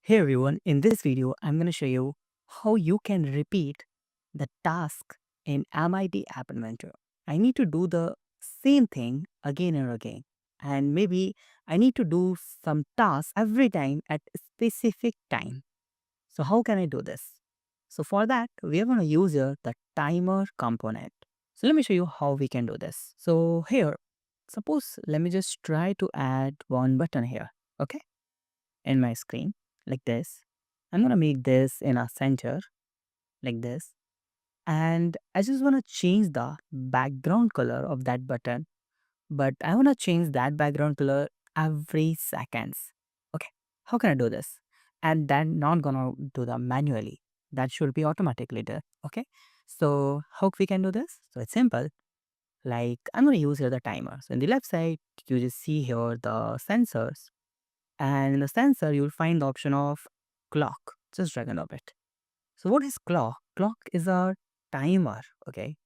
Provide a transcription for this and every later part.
Hey everyone, in this video, I'm going to show you how you can repeat the task in MIT App Inventor. I need to do the same thing again and again. And maybe I need to do some tasks every time at a specific time. So how can I do this? So for that, we are going to use here the timer component. So let me show you how we can do this. So here, suppose let me just try to add one button here. Okay, in my screen like this. I'm going to make this in a center like this. And I just want to change the background color of that button. But I want to change that background color every seconds. Okay. How can I do this? And then not going to do that manually. That should be automatically done. Okay. So how we can do this? So it's simple. Like I'm going to use here the timer. So in the left side, you just see here the sensors. And in the sensor, you'll find the option of clock. Just drag and drop it. So what is clock? Clock is a timer, okay?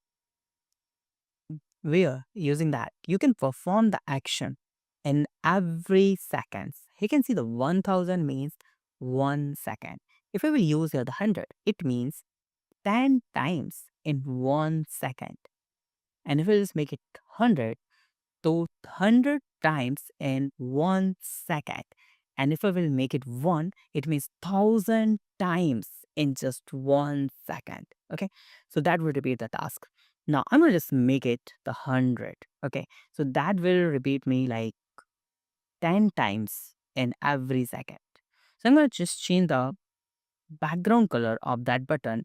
Where using that, you can perform the action in every seconds. You can see the 1000 means 1 second. If I will use here the 100, it means 10 times in 1 second. And if I just make it 100, to 100 times in 1 second. And if I will make it 1, it means 1000 times in just 1 second. Okay, so that will repeat the task. Now I'm gonna just make it the 100. Okay, so that will repeat me like 10 times in every second. So I'm gonna just change the background color of that button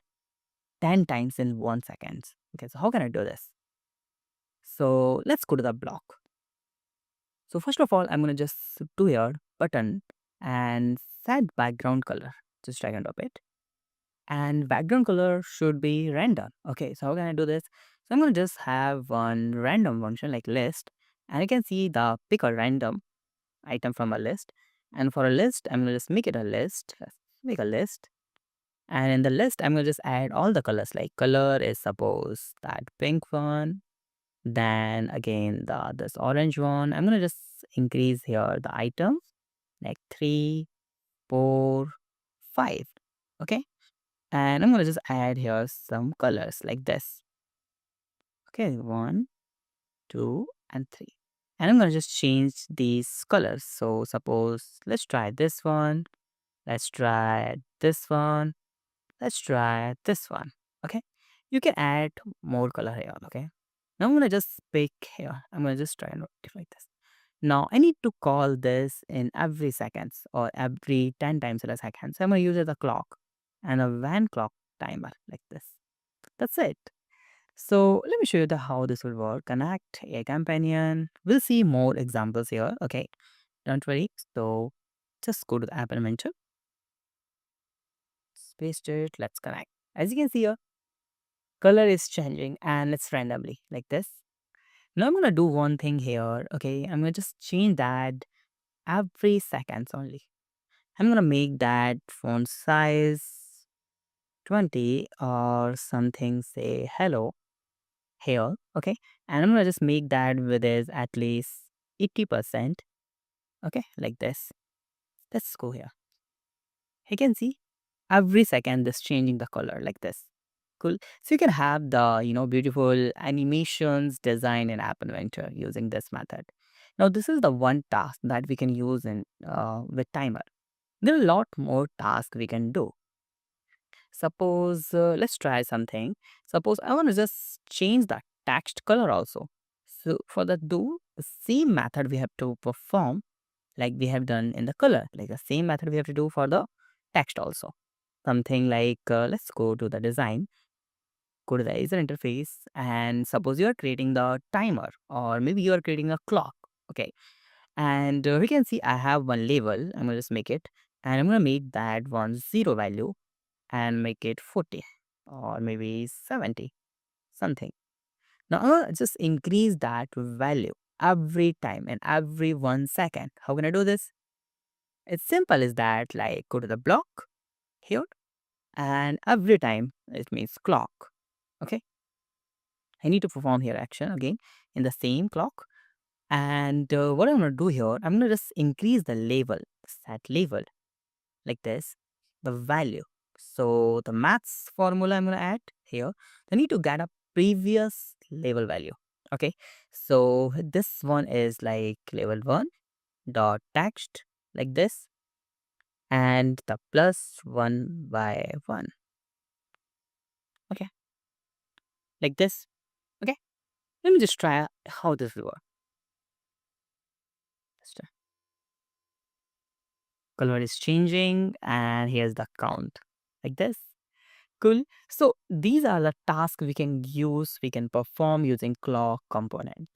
10 times in 1 second. Okay, so how can I do this? So let's go to the block. So first of all, I'm going to just do here button and set background color. Just drag and drop it. And background color should be random. Okay, so how can I do this? So I'm going to just have one random function like list. And you can see the pick a random item from a list. And for a list, I'm going to just make it a list. Let's make a list. And in the list, I'm going to just add all the colors. Like color is suppose that pink one. Then again, this orange one, I'm gonna just increase here the items like 3, 4, 5. Okay, and I'm gonna just add here some colors like this. Okay, 1, 2, and 3. And I'm gonna just change these colors. So suppose let's try this one. Let's try this one. Let's try this one. Okay, you can add more color here. Okay, now I'm gonna just pick here. I'm gonna just try and rectify this. Now I need to call this in every seconds or every 10 times in a second. So I'm gonna use it as a clock and a van clock timer like this. That's it. So let me show you how this will work. Connect a companion. We'll see more examples here. Okay, don't worry. So just go to the app inventor, paste it, let's connect. As you can see here, color is changing and it's randomly like this. Now I'm gonna do one thing here. Okay, I'm gonna just change that every seconds only. I'm gonna make that font size 20 or something, say hello here. Okay, and I'm gonna just make that with is at least 80%. Okay, like this. Let's go here. You can see every second this changing the color like this. Cool. So you can have the beautiful animations design in App Inventor using this method. Now this is the one task that we can use in with timer. There are a lot more tasks we can do. Suppose let's try something. Suppose I want to just change the text color also. So for that, do the same method we have to perform like we have done in the color. Like the same method we have to do for the text also. Something like let's go to the design, go to the user interface, and suppose you are creating the timer or maybe you are creating a clock. Okay, and we can see I have one label. I'm gonna just make it, and I'm gonna make that one zero value and make it 40 or maybe 70 something. Now I'm gonna just increase that value every time and every 1 second. How can I do this? It's simple as that. Like go to the block here, and every time it means clock. Okay, I need to perform here action again in the same clock. And what I'm gonna do here, I'm gonna just increase the label, set label. like this, the value. So the maths formula I'm going to add here, I need to get a previous level value. Okay, so this one is like level 1 dot text like this, and the plus 1 by 1. Okay, like this. Okay, let me just try how this will work. Just, color is changing, and here's the count like this. Cool. So these are the tasks we can use, we can perform using clock component.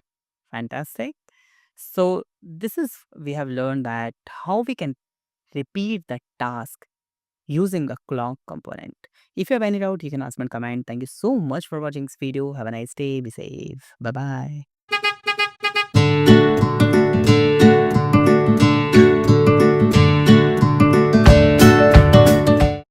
Fantastic. So this is, we have learned that how we can repeat the task using a clock component. If you have any doubt, you can ask me in comment. Thank you so much for watching this video. Have a nice day. Be safe. Bye bye.